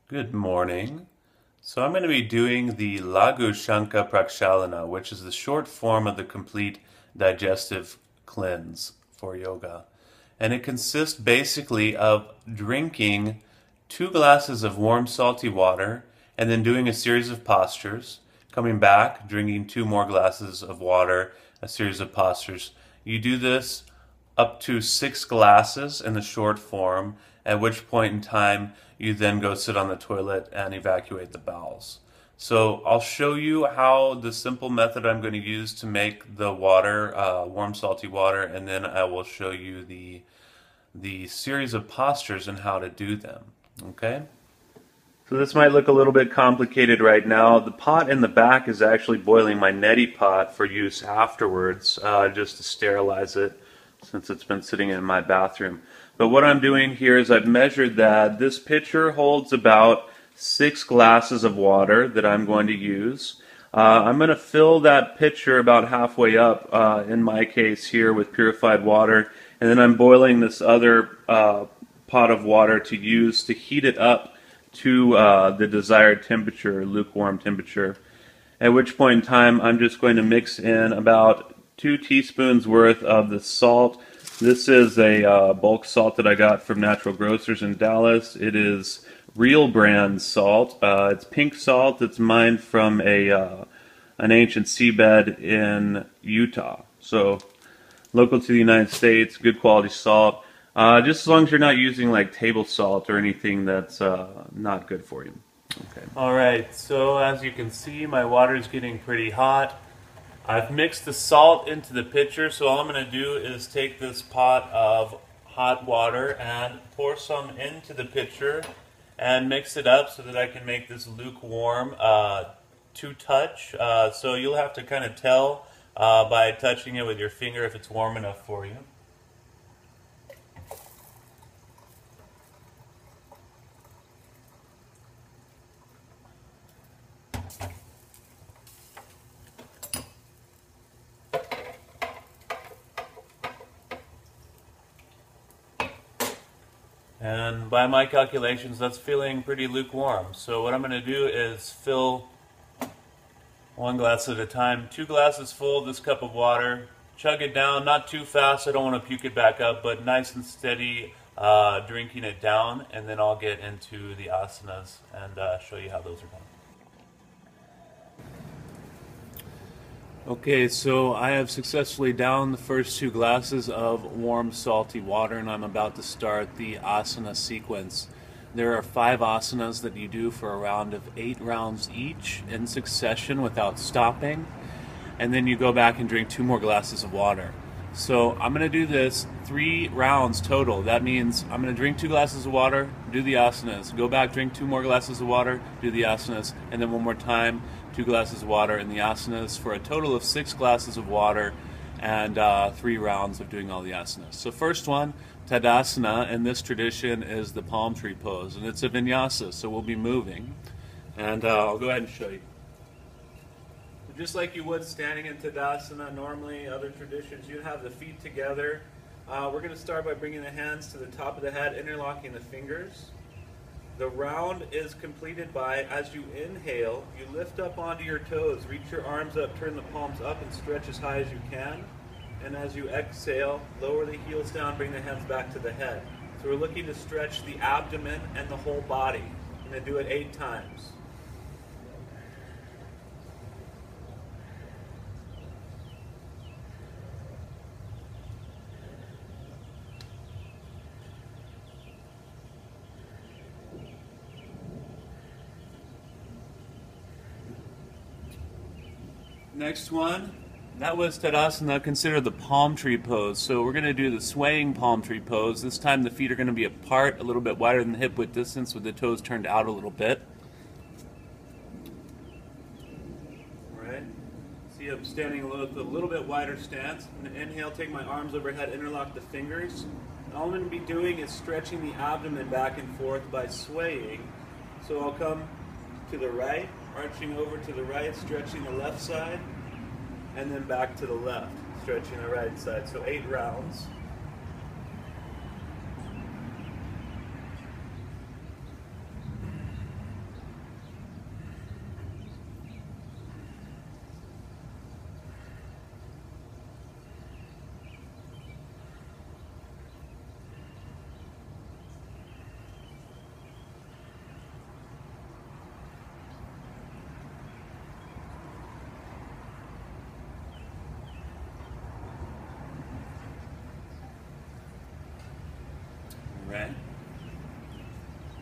Good morning. So I'm going to be doing the Laghoo Shankhaprakshalana, which is the short form of the complete digestive cleanse for yoga. And it consists basically of drinking 2 glasses of warm salty water and then doing a series of postures, coming back, drinking 2 more glasses of water, a series of postures. You do this up to 6 glasses in the short form, at which point in time you then go sit on the toilet and evacuate the bowels. So I'll show you how the simple method I'm going to use to make the water, warm salty water, and then I will show you the series of postures and how to do them. Okay? So this might look a little bit complicated right now. The pot in the back is actually boiling my neti pot for use afterwards, just to sterilize it, since it's been sitting in my bathroom. But what I'm doing here is I've measured that this pitcher holds about 6 glasses of water that I'm going to use. I'm going to fill that pitcher about halfway up, in my case here, with purified water, and then I'm boiling this other pot of water to use to heat it up to the desired temperature, lukewarm temperature, at which point in time I'm just going to mix in about 2 teaspoons worth of the salt. This is a bulk salt that I got from Natural Grocers in Dallas. It is real brand salt. It's pink salt. It's mined from an ancient seabed in Utah. So local to the United States, good quality salt. Just as long as you're not using like table salt or anything that's not good for you. Okay. Alright, so as you can see, my water is getting pretty hot. I've mixed the salt into the pitcher, so all I'm going to do is take this pot of hot water and pour some into the pitcher and mix it up so that I can make this lukewarm to touch. So you'll have to kind of tell by touching it with your finger if it's warm enough for you. And by my calculations, that's feeling pretty lukewarm. So what I'm going to do is fill 1 glass at a time, 2 glasses full of this cup of water, chug it down, not too fast, I don't want to puke it back up, but nice and steady drinking it down, and then I'll get into the asanas and show you how those are done. Okay, so I have successfully downed the first 2 glasses of warm salty water, and I'm about to start the Asana Sequence. There are 5 asanas that you do for a round of 8 rounds each in succession without stopping, and then you go back and drink 2 more glasses of water. So I'm going to do this 3 rounds total. That means I'm going to drink 2 glasses of water, do the asanas, go back, drink 2 more glasses of water, do the asanas, and then 1 more time, 2 glasses of water in the asanas, for a total of 6 glasses of water and 3 rounds of doing all the asanas. So first one, Tadasana, in this tradition is the palm tree pose, and it's a vinyasa, so we'll be moving. And I'll go ahead and show you. Just like you would standing in Tadasana, normally other traditions, you'd have the feet together. We're going to start by bringing the hands to the top of the head, interlocking the fingers. The round is completed by, as you inhale, you lift up onto your toes, reach your arms up, turn the palms up and stretch as high as you can. And as you exhale, lower the heels down, bring the hands back to the head. So we're looking to stretch the abdomen and the whole body. I'm going to do it 8 times. Next one, that was Tadasana, considered the palm tree pose. So we're going to do the swaying palm tree pose. This time the feet are going to be apart, a little bit wider than the hip width distance, with the toes turned out a little bit. Alright, see I'm standing with a little bit wider stance. I'm going to inhale, take my arms overhead, interlock the fingers. And all I'm going to be doing is stretching the abdomen back and forth by swaying. So I'll come to the right, arching over to the right, stretching the left side, and then back to the left, stretching the right side. So 8 rounds.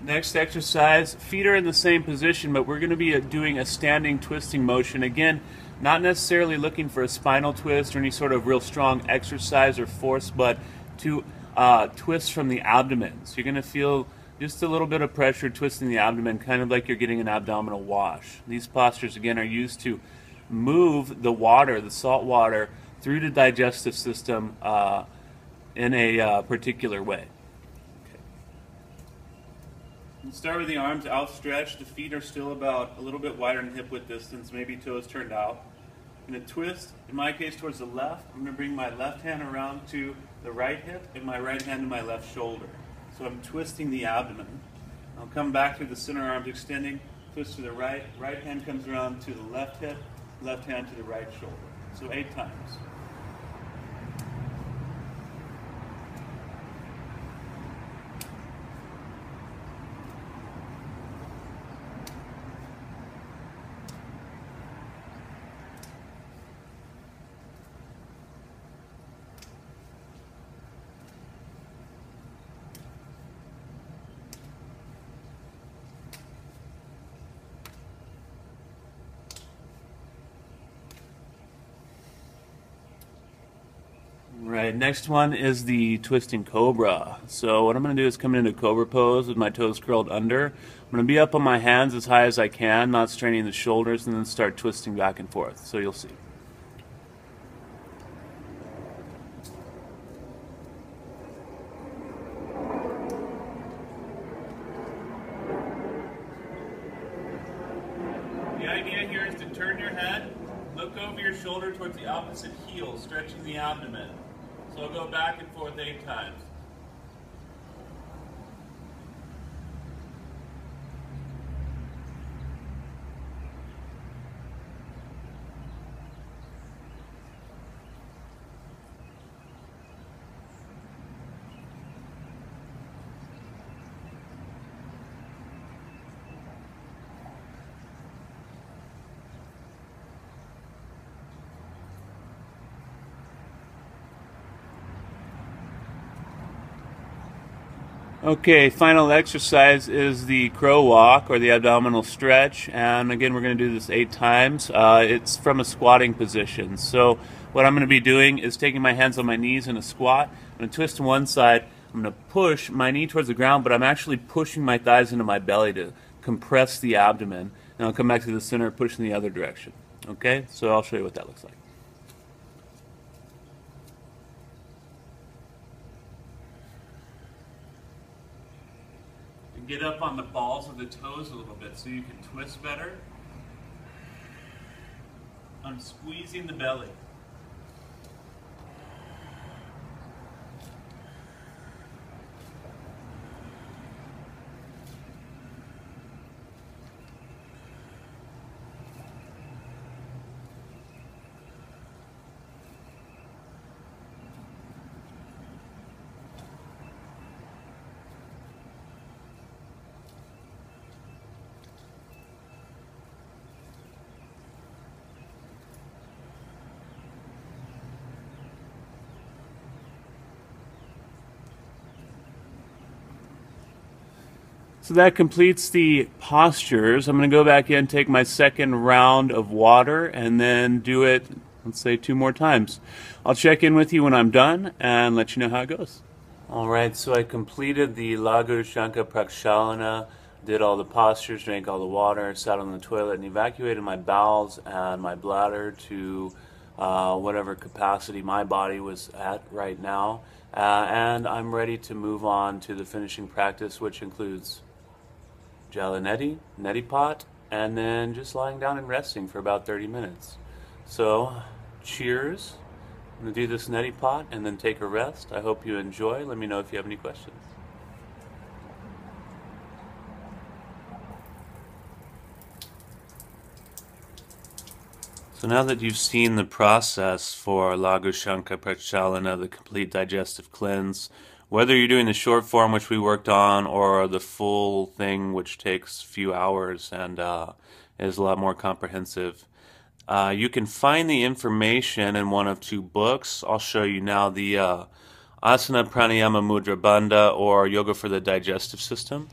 Next exercise, feet are in the same position, but we're going to be doing a standing twisting motion. Again, not necessarily looking for a spinal twist or any sort of real strong exercise or force, but to twist from the abdomen. So you're going to feel just a little bit of pressure twisting the abdomen, kind of like you're getting an abdominal wash. These postures, again, are used to move the water, the salt water, through the digestive system in a particular way. Start with the arms outstretched. The feet are still about a little bit wider than hip width distance, maybe toes turned out. I'm going to twist, in my case, towards the left. I'm going to bring my left hand around to the right hip and my right hand to my left shoulder. So I'm twisting the abdomen. I'll come back to the center arms extending, twist to the right. Right hand comes around to the left hip, left hand to the right shoulder. So 8 times. Right, next one is the twisting Cobra. So what I'm going to do is come into Cobra pose with my toes curled under. I'm going to be up on my hands as high as I can, not straining the shoulders, and then start twisting back and forth. So you'll see. The idea here is to turn your head, look over your shoulder towards the opposite heel, stretching the abdomen. So I'll go back and forth 8 times. Okay, final exercise is the crow walk or the abdominal stretch, and again we're going to do this 8 times. It's from a squatting position. So what I'm going to be doing is taking my hands on my knees in a squat. I'm going to twist to one side. I'm going to push my knee towards the ground, but I'm actually pushing my thighs into my belly to compress the abdomen. And I'll come back to the center, push in the other direction. Okay, so I'll show you what that looks like. Get up on the balls of the toes a little bit so you can twist better. I'm squeezing the belly. So that completes the postures. I'm going to go back in, take my second round of water, and then do it, let's say, 2 more times. I'll check in with you when I'm done and let you know how it goes. All right, so I completed the Laghoo Shankhaprakshalana, did all the postures, drank all the water, sat on the toilet, and evacuated my bowels and my bladder to whatever capacity my body was at right now. And I'm ready to move on to the finishing practice, which includes Jalaneti, neti pot, and then just lying down and resting for about 30 minutes. So, cheers. I'm going to do this neti pot and then take a rest. I hope you enjoy. Let me know if you have any questions. So now that you've seen the process for Laghoo Shankhaprakshalana, the complete digestive cleanse, whether you're doing the short form, which we worked on, or the full thing, which takes a few hours and is a lot more comprehensive, you can find the information in one of 2 books. I'll show you now the Asana Pranayama Mudra Bandha, or Yoga for the Digestive System.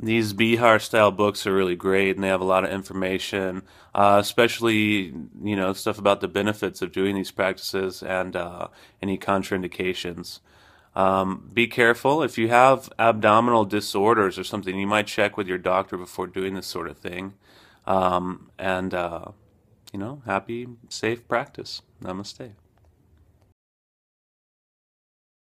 These Bihar style books are really great, and they have a lot of information, especially stuff about the benefits of doing these practices and any contraindications. Be careful if you have abdominal disorders or something. You might check with your doctor before doing this sort of thing. And happy, safe practice. Namaste.